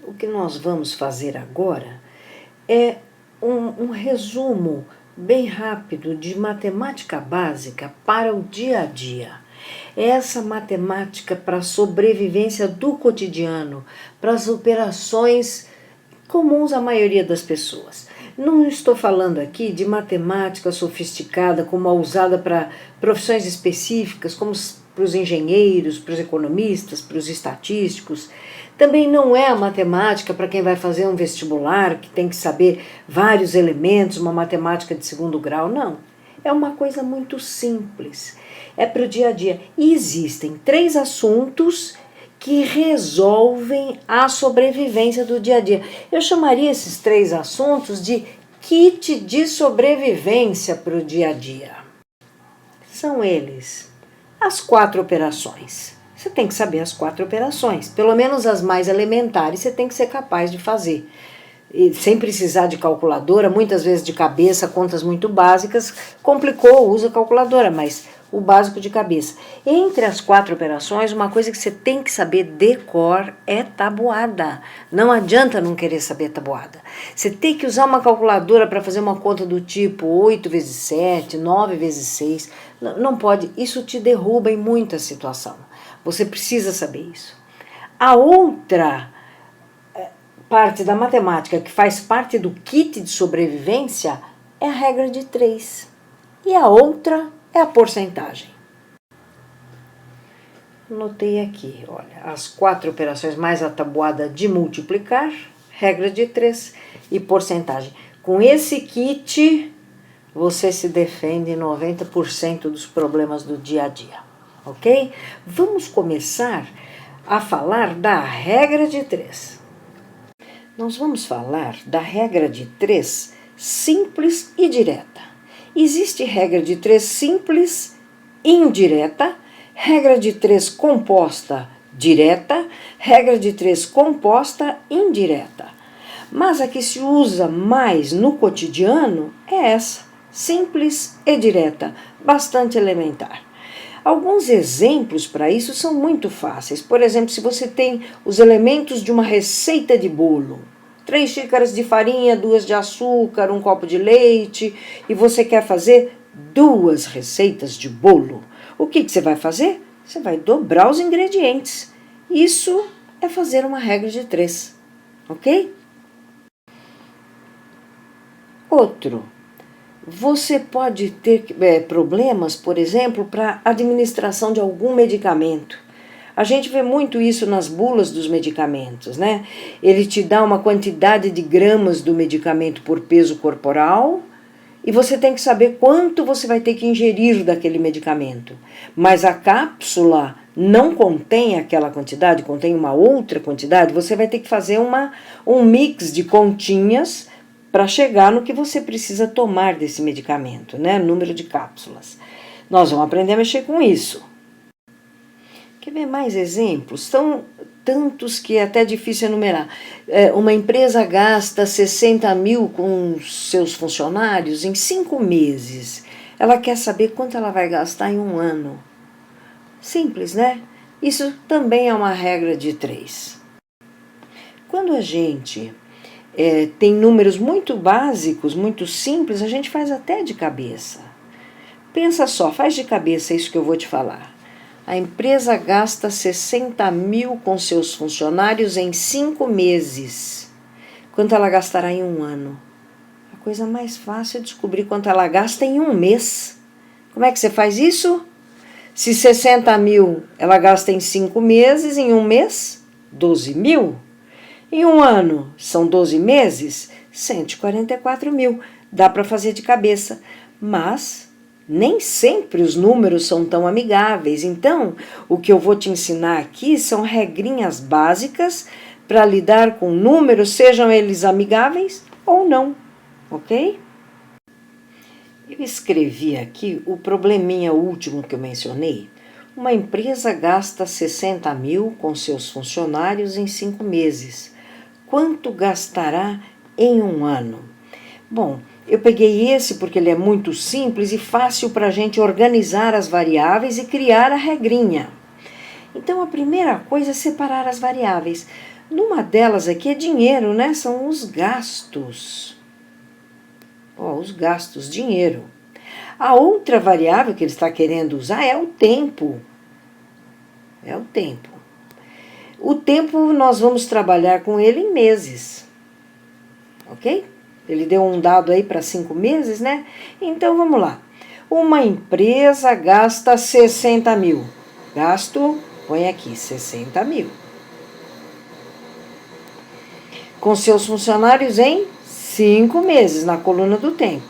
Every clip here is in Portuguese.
o que nós vamos fazer agora é um resumo bem rápido de matemática básica para o dia a dia. É essa matemática para a sobrevivência do cotidiano, para as operações comuns à maioria das pessoas. Não estou falando aqui de matemática sofisticada como a usada para profissões específicas, como para os engenheiros, para os economistas, para os estatísticos. Também não é a matemática para quem vai fazer um vestibular, que tem que saber vários elementos, uma matemática de segundo grau, não. É uma coisa muito simples, é para o dia a dia. E existem 3 assuntos que resolvem a sobrevivência do dia a dia. Eu chamaria esses 3 assuntos de kit de sobrevivência para o dia a dia. São eles: as 4 operações. Você tem que saber as 4 operações, pelo menos as mais elementares você tem que ser capaz de fazer. E sem precisar de calculadora, muitas vezes de cabeça, contas muito básicas, complicou, usa calculadora, mas o básico de cabeça. Entre as 4 operações, uma coisa que você tem que saber de cor é tabuada. Não adianta não querer saber tabuada. Você tem que usar uma calculadora para fazer uma conta do tipo 8 vezes 7, 9 vezes 6. Não pode, isso te derruba em muita situação. Você precisa saber isso. A outra parte da matemática que faz parte do kit de sobrevivência é a regra de 3. E a outra é a porcentagem. Anotei aqui, olha, as 4 operações mais a tabuada de multiplicar, regra de 3 e porcentagem. Com esse kit, você se defende em 90% dos problemas do dia a dia, ok? Vamos começar a falar da regra de 3. Nós vamos falar da regra de 3 simples e direta. Existe regra de 3 simples indireta, regra de 3 composta direta, regra de 3 composta indireta. Mas a que se usa mais no cotidiano é essa, simples e direta, bastante elementar. Alguns exemplos para isso são muito fáceis. Por exemplo, se você tem os elementos de uma receita de bolo, 3 xícaras de farinha, 2 de açúcar, 1 copo de leite, e você quer fazer 2 receitas de bolo. O que você vai fazer? Você vai dobrar os ingredientes. Isso é fazer uma regra de 3, ok? Outro. Você pode ter problemas, por exemplo, para a administração de algum medicamento. A gente vê muito isso nas bulas dos medicamentos, né? Ele te dá uma quantidade de gramas do medicamento por peso corporal e você tem que saber quanto você vai ter que ingerir daquele medicamento. Mas a cápsula não contém aquela quantidade, contém uma outra quantidade, você vai ter que fazer um mix de continhas para chegar no que você precisa tomar desse medicamento, né? Número de cápsulas. Nós vamos aprender a mexer com isso. Quer ver mais exemplos? São tantos que é até difícil enumerar. Uma empresa gasta 60 mil com seus funcionários em 5 meses. Ela quer saber quanto ela vai gastar em um ano. Simples, né? Isso também é uma regra de 3. Quando a gente tem números muito básicos, muito simples, a gente faz até de cabeça. Pensa só, faz de cabeça isso que eu vou te falar. A empresa gasta 60 mil com seus funcionários em 5 meses. Quanto ela gastará em um ano? A coisa mais fácil é descobrir quanto ela gasta em um mês. Como é que você faz isso? Se 60 mil ela gasta em 5 meses, em um mês, 12 mil. Em um ano, são 12 meses, 144 mil. Dá para fazer de cabeça, mas nem sempre os números são tão amigáveis. Então, o que eu vou te ensinar aqui são regrinhas básicas para lidar com números, sejam eles amigáveis ou não, ok? Eu escrevi aqui o probleminha último que eu mencionei. Uma empresa gasta 60 mil com seus funcionários em 5 meses. Quanto gastará em um ano? Bom, eu peguei esse porque ele é muito simples e fácil para a gente organizar as variáveis e criar a regrinha. Então, a primeira coisa é separar as variáveis. Numa delas aqui é dinheiro, né? São os gastos. Ó, os gastos, dinheiro. A outra variável que ele está querendo usar é o tempo. É o tempo. O tempo nós vamos trabalhar com ele em meses. Ok? Ele deu um dado aí para 5 meses, né? Então vamos lá. Uma empresa gasta 60 mil. Gasto, põe aqui, 60 mil. Com seus funcionários em 5 meses, na coluna do tempo.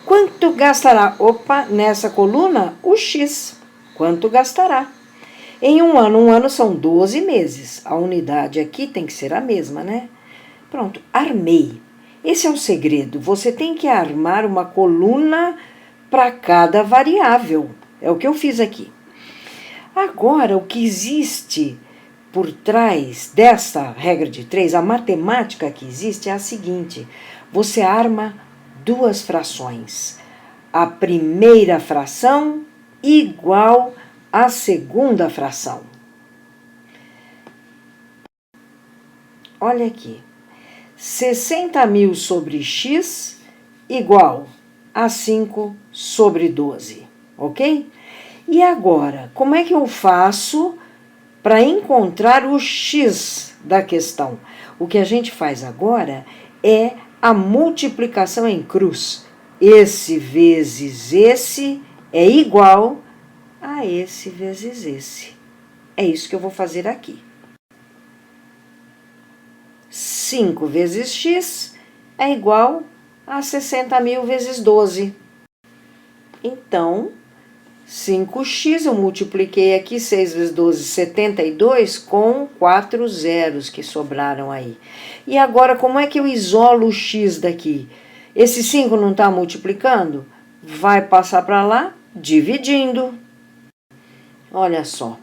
Quanto gastará? Opa, nessa coluna, o X. Quanto gastará? Em um ano são 12 meses. A unidade aqui tem que ser a mesma, né? Pronto, armei. Esse é o segredo. Você tem que armar uma coluna para cada variável. É o que eu fiz aqui. Agora, o que existe por trás dessa regra de 3, a matemática que existe é a seguinte: você arma duas frações. A primeira fração igual à segunda fração. Olha aqui. 60 mil sobre x igual a 5 sobre 12, ok? E agora, como é que eu faço para encontrar o x da questão? O que a gente faz agora é a multiplicação em cruz. Esse vezes esse é igual a esse vezes esse. É isso que eu vou fazer aqui. 5 vezes x é igual a 60 mil vezes 12. Então, 5x eu multipliquei aqui, 6 vezes 12, 72, com 4 zeros que sobraram aí. E agora, como é que eu isolo o x daqui? Esse 5 não está multiplicando? Vai passar para lá, dividindo. Olha só,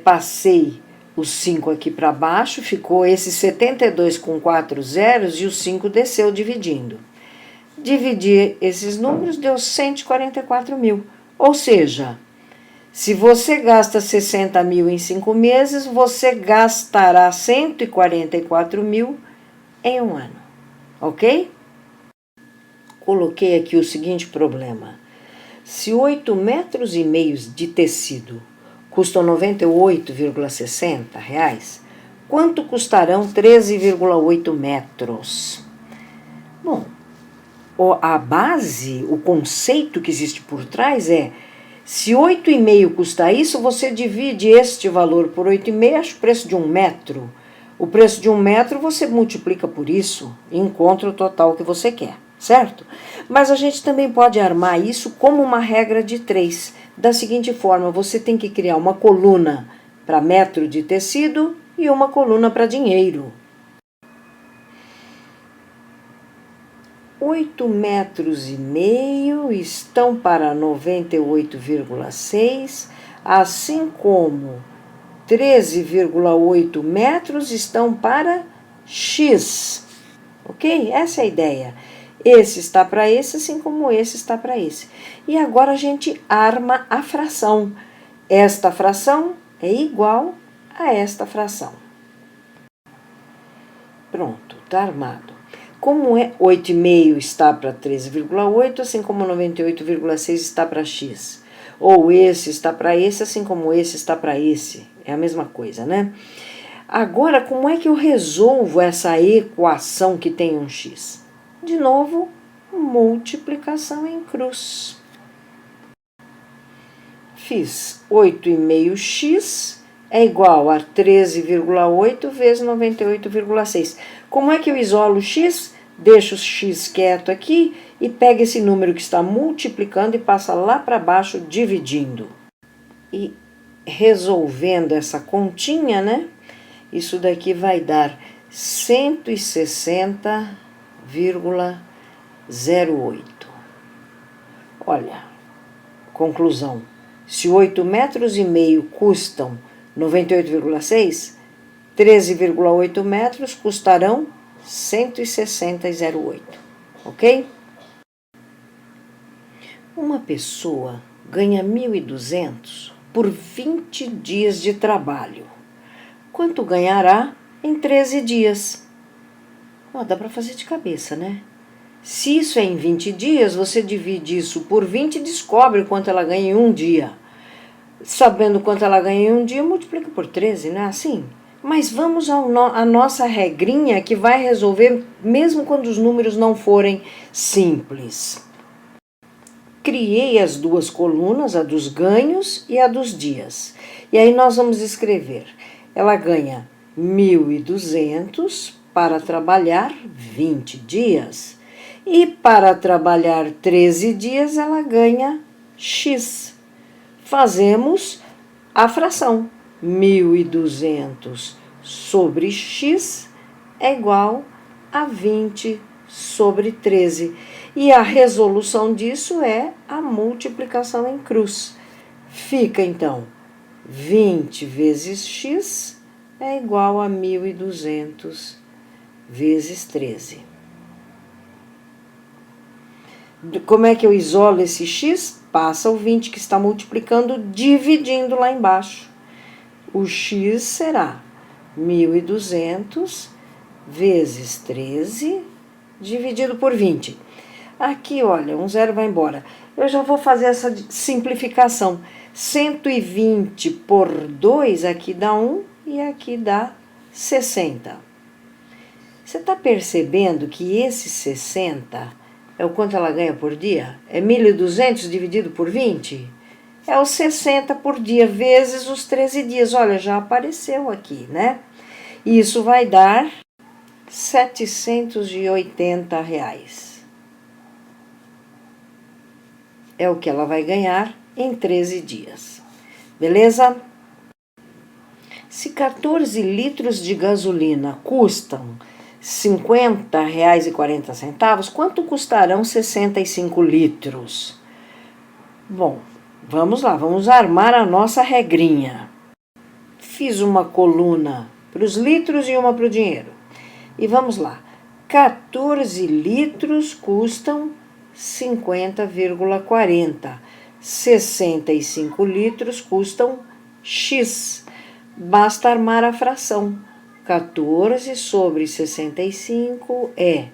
passei o 5 aqui para baixo, ficou esse 72 com 4 zeros e o 5 desceu dividindo. Dividir esses números deu 144 mil. Ou seja, se você gasta 60 mil em 5 meses, você gastará 144 mil em um ano. Ok? Coloquei aqui o seguinte problema. Se 8 metros e meio de tecido custam R$ 98,60, quanto custarão 13,8 metros? Bom, a base, o conceito que existe por trás é, se 8,5 custa isso, você divide este valor por 8,5, acho o preço de 1 metro. O preço de 1 metro você multiplica por isso e encontra o total que você quer, certo? Mas a gente também pode armar isso como uma regra de 3. Da seguinte forma, você tem que criar uma coluna para metro de tecido e uma coluna para dinheiro. 8 metros e meio estão para 98,6, assim como 13,8 metros estão para x. Ok? Essa é a ideia. Esse está para esse, assim como esse está para esse. E agora a gente arma a fração. Esta fração é igual a esta fração. Pronto, está armado. Como 8,5 está para 13,8, assim como 98,6 está para x. Ou esse está para esse, assim como esse está para esse. É a mesma coisa, né? Agora, como é que eu resolvo essa equação que tem um x? De novo, multiplicação em cruz. Fiz 8,5x é igual a 13,8 vezes 98,6. Como é que eu isolo o x? Deixo o x quieto aqui e pego esse número que está multiplicando e passa lá para baixo dividindo. E resolvendo essa continha, né? Isso daqui vai dar 160,08. Olha, conclusão. Se 8 metros e meio custam 98,6, 13,8 metros custarão 160,08. Ok? Uma pessoa ganha 1.200 por 20 dias de trabalho. Quanto ganhará em 13 dias. Dá para fazer de cabeça, né? Se isso é em 20 dias, você divide isso por 20 e descobre quanto ela ganha em um dia. Sabendo quanto ela ganha em um dia, multiplica por 13, não é assim? Mas vamos à nossa regrinha que vai resolver mesmo quando os números não forem simples. Criei as duas colunas, a dos ganhos e a dos dias. E aí nós vamos escrever. Ela ganha 1.200 para trabalhar 20 dias. E para trabalhar 13 dias, ela ganha X. Fazemos a fração. 1.200 sobre X é igual a 20 sobre 13. E a resolução disso é a multiplicação em cruz. Fica, então, 20 vezes X é igual a 1.200 vezes 13. Como é que eu isolo esse x? Passa o 20 que está multiplicando, dividindo lá embaixo. O x será 1.200 vezes 13, dividido por 20. Aqui, olha, um zero vai embora. Eu já vou fazer essa simplificação. 120 por 2, aqui dá 1 e aqui dá 60. Você está percebendo que esse 60... é o quanto ela ganha por dia? É 1.200 dividido por 20? É os 60 por dia, vezes os 13 dias. Olha, já apareceu aqui, né? Isso vai dar R$ 780. É o que ela vai ganhar em 13 dias. Beleza? Se 14 litros de gasolina custam R$ 50,40, quanto custarão 65 litros? Bom, vamos lá, vamos armar a nossa regrinha. Fiz uma coluna para os litros e uma para o dinheiro. E vamos lá, 14 litros custam 50,40. 65 litros custam X. Basta armar a fração. 14 sobre 65 é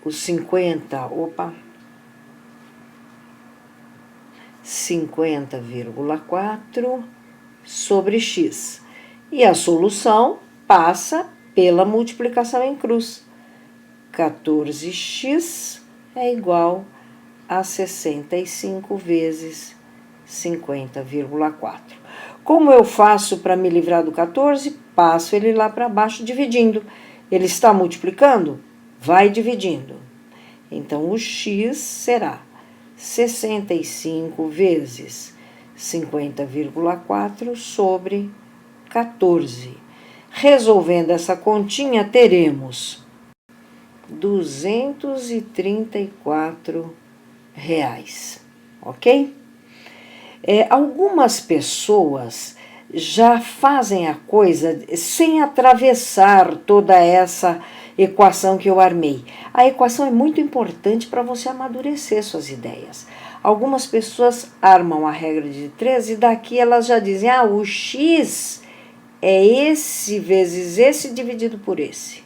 os 50,4 sobre X. E a solução passa pela multiplicação em cruz. 14x é igual a 65 vezes 50,4. Como eu faço para me livrar do 14? Passo ele lá para baixo dividindo. Ele está multiplicando? Vai dividindo. Então, o x será 65 vezes 50,4 sobre 14. Resolvendo essa continha, teremos R$ 234, ok? Algumas pessoas já fazem a coisa sem atravessar toda essa equação que eu armei. A equação é muito importante para você amadurecer suas ideias. Algumas pessoas armam a regra de 3 e daqui elas já dizem, o x é esse vezes esse dividido por esse.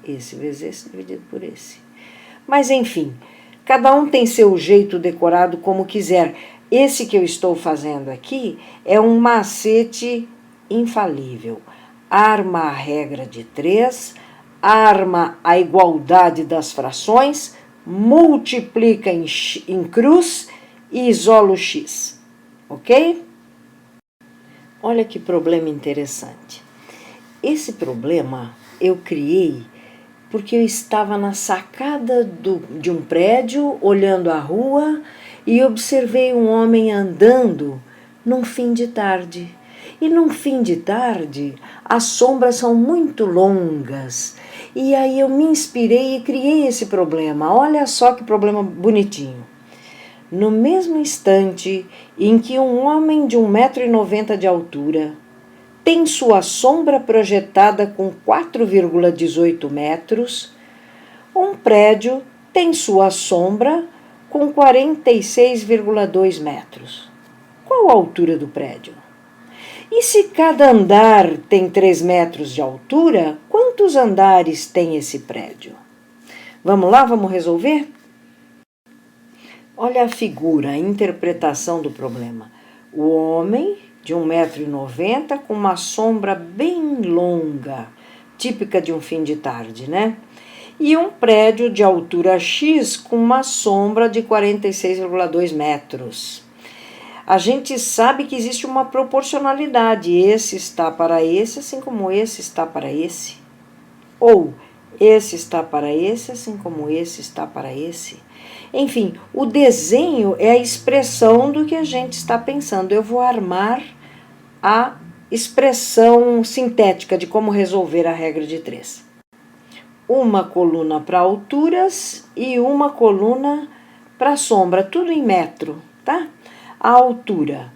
Esse vezes esse dividido por esse. Mas, enfim, cada um tem seu jeito decorado como quiser. Esse que eu estou fazendo aqui é um macete infalível. Arma a regra de 3, arma a igualdade das frações, multiplica em cruz e isola o x. Ok? Olha que problema interessante. Esse problema eu criei porque eu estava na sacada de um prédio, olhando a rua, e observei um homem andando num fim de tarde. E num fim de tarde, as sombras são muito longas. E aí eu me inspirei e criei esse problema. Olha só que problema bonitinho. No mesmo instante em que um homem de 1,90 m de altura tem sua sombra projetada com 4,18 metros, um prédio tem sua sombra com 46,2 metros. Qual a altura do prédio? E se cada andar tem 3 metros de altura, quantos andares tem esse prédio? Vamos lá, vamos resolver? Olha a figura, a interpretação do problema. O homem de 1,90 m com uma sombra bem longa, típica de um fim de tarde, né? E um prédio de altura X com uma sombra de 46,2 metros. A gente sabe que existe uma proporcionalidade, esse está para esse, assim como esse está para esse. Ou esse está para esse, assim como esse está para esse. Enfim, o desenho é a expressão do que a gente está pensando. Eu vou armar a expressão sintética de como resolver a regra de 3. Uma coluna para alturas e uma coluna para sombra, tudo em metro, tá? A altura,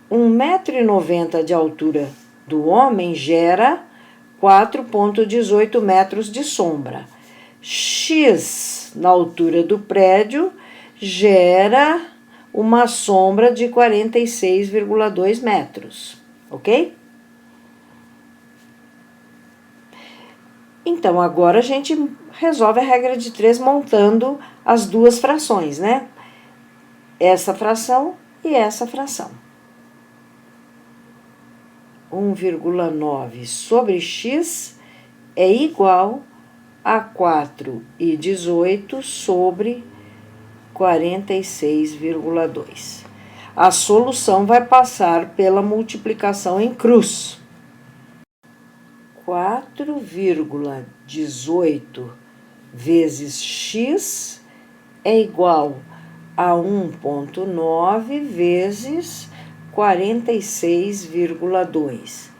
1,90 m de altura do homem gera 4,18 metros de sombra. X na altura do prédio gera uma sombra de 46,2 metros, ok? Então, agora a gente resolve a regra de 3 montando as duas frações, né? Essa fração e essa fração. 1,9 sobre x é igual a 4,18 sobre 46,2. A solução vai passar pela multiplicação em cruz. 4,18 vezes x é igual a 1,9 vezes 46,2.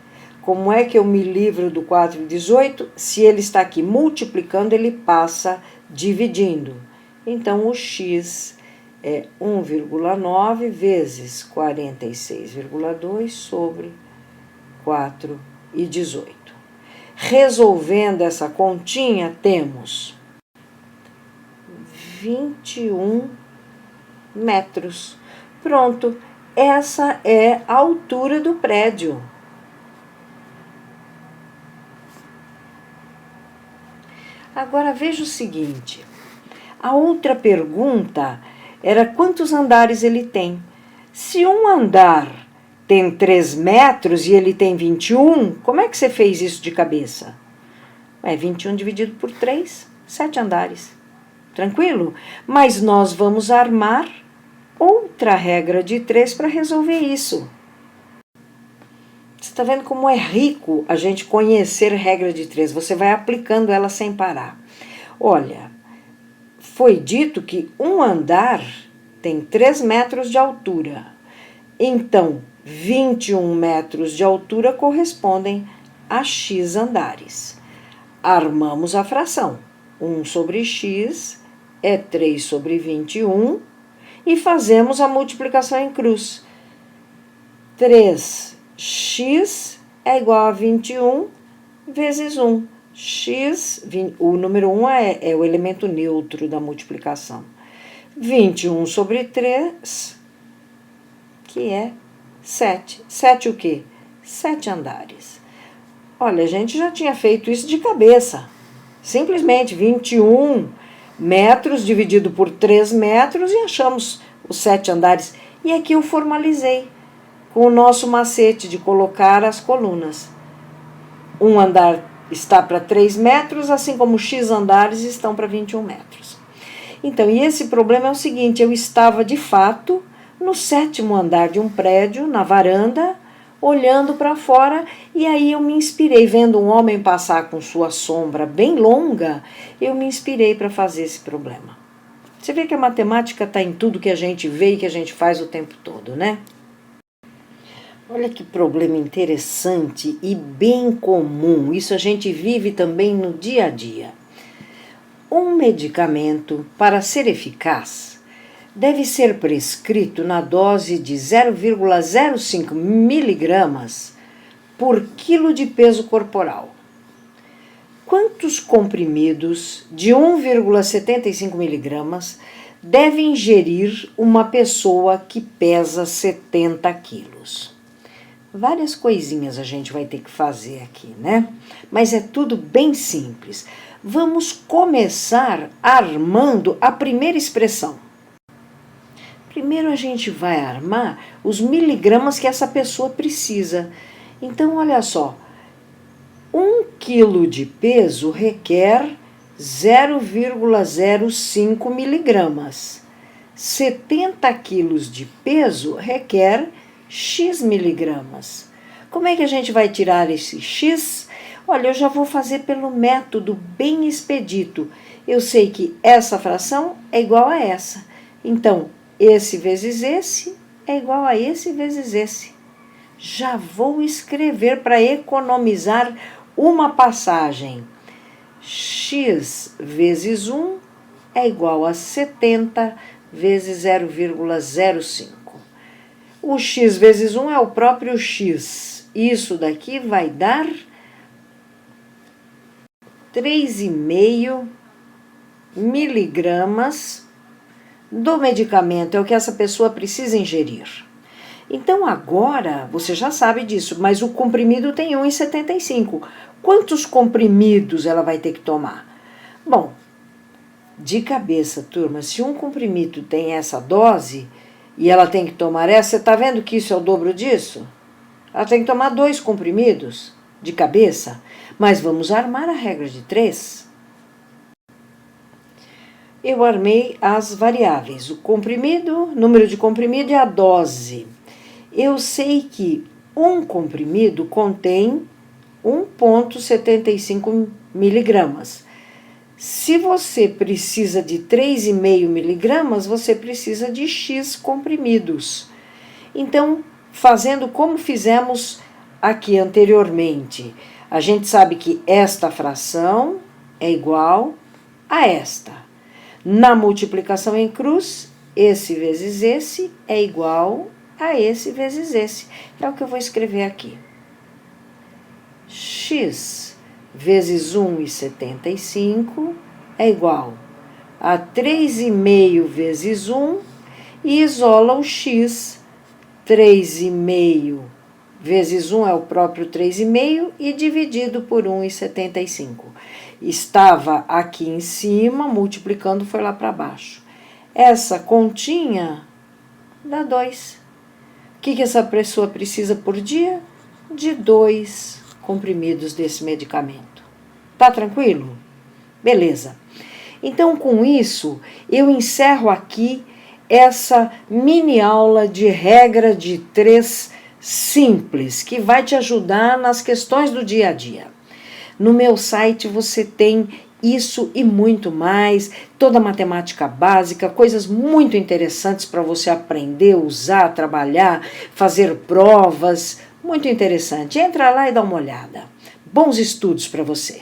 Como é que eu me livro do 4,18? Se ele está aqui multiplicando, ele passa dividindo. Então, o x é 1,9 vezes 46,2 sobre 4,18. Resolvendo essa continha, temos 21 metros. Pronto, essa é a altura do prédio. Agora veja o seguinte, a outra pergunta era quantos andares ele tem. Se um andar tem 3 metros e ele tem 21, como é que você fez isso de cabeça? 21 dividido por 3, 7 andares. Tranquilo? Mas nós vamos armar outra regra de 3 para resolver isso. Você está vendo como é rico a gente conhecer regra de 3? Você vai aplicando ela sem parar. Olha, foi dito que um andar tem 3 metros de altura. Então, 21 metros de altura correspondem a x andares. Armamos a fração. 1 sobre x é 3 sobre 21 e fazemos a multiplicação em cruz. 3x é igual a 21 vezes 1. X, o número 1 é o elemento neutro da multiplicação. 21 sobre 3, que é 7. 7 o quê? 7 andares. Olha, a gente já tinha feito isso de cabeça. Simplesmente 21 metros dividido por 3 metros e achamos os 7 andares. E aqui eu formalizei com o nosso macete de colocar as colunas. Um andar está para 3 metros, assim como x andares estão para 21 metros. Então, e esse problema é o seguinte, eu estava de fato no 7º andar de um prédio, na varanda, olhando para fora, e aí eu me inspirei, vendo um homem passar com sua sombra bem longa, eu me inspirei para fazer esse problema. Você vê que a matemática está em tudo que a gente vê e que a gente faz o tempo todo, né? Olha que problema interessante e bem comum, isso a gente vive também no dia a dia. Um medicamento, para ser eficaz, deve ser prescrito na dose de 0,05 miligramas por quilo de peso corporal. Quantos comprimidos de 1,75 miligramas deve ingerir uma pessoa que pesa 70 quilos? Várias coisinhas a gente vai ter que fazer aqui, né? Mas é tudo bem simples. Vamos começar armando a primeira expressão. Primeiro a gente vai armar os miligramas que essa pessoa precisa. Então, olha só, 1 quilo de peso requer 0,05 miligramas. 70 quilos de peso requer X miligramas. Como é que a gente vai tirar esse X? Olha, eu já vou fazer pelo método bem expedito. Eu sei que essa fração é igual a essa. Então, esse vezes esse é igual a esse vezes esse. Já vou escrever para economizar uma passagem. X vezes 1 é igual a 70 vezes 0,05. O x vezes 1 é o próprio x. Isso daqui vai dar 3,5 miligramas do medicamento. É o que essa pessoa precisa ingerir. Então agora, você já sabe disso, mas o comprimido tem 1,75. Quantos comprimidos ela vai ter que tomar? Bom, de cabeça, turma, se um comprimido tem essa dose e ela tem que tomar essa, você está vendo que isso é o dobro disso? Ela tem que tomar 2 comprimidos de cabeça, mas vamos armar a regra de 3. Eu armei as variáveis, o comprimido, número de comprimido e a dose. Eu sei que um comprimido contém 1,75 miligramas. Se você precisa de 3,5 miligramas, você precisa de X comprimidos. Então, fazendo como fizemos aqui anteriormente, a gente sabe que esta fração é igual a esta. Na multiplicação em cruz, esse vezes esse é igual a esse vezes esse. É o que eu vou escrever aqui. X vezes 1,75 é igual a 3,5 vezes 1 e isola o x. 3,5 vezes 1 é o próprio 3,5 e dividido por 1,75. Estava aqui em cima, multiplicando, foi lá para baixo. Essa continha dá 2. O que essa pessoa precisa por dia? De 2 comprimidos desse medicamento. Tá tranquilo? Beleza. Então, com isso, eu encerro aqui essa mini aula de regra de 3 simples, que vai te ajudar nas questões do dia a dia. No meu site você tem isso e muito mais, toda a matemática básica, coisas muito interessantes para você aprender, usar, trabalhar, fazer provas, muito interessante. Entra lá e dá uma olhada. Bons estudos para você!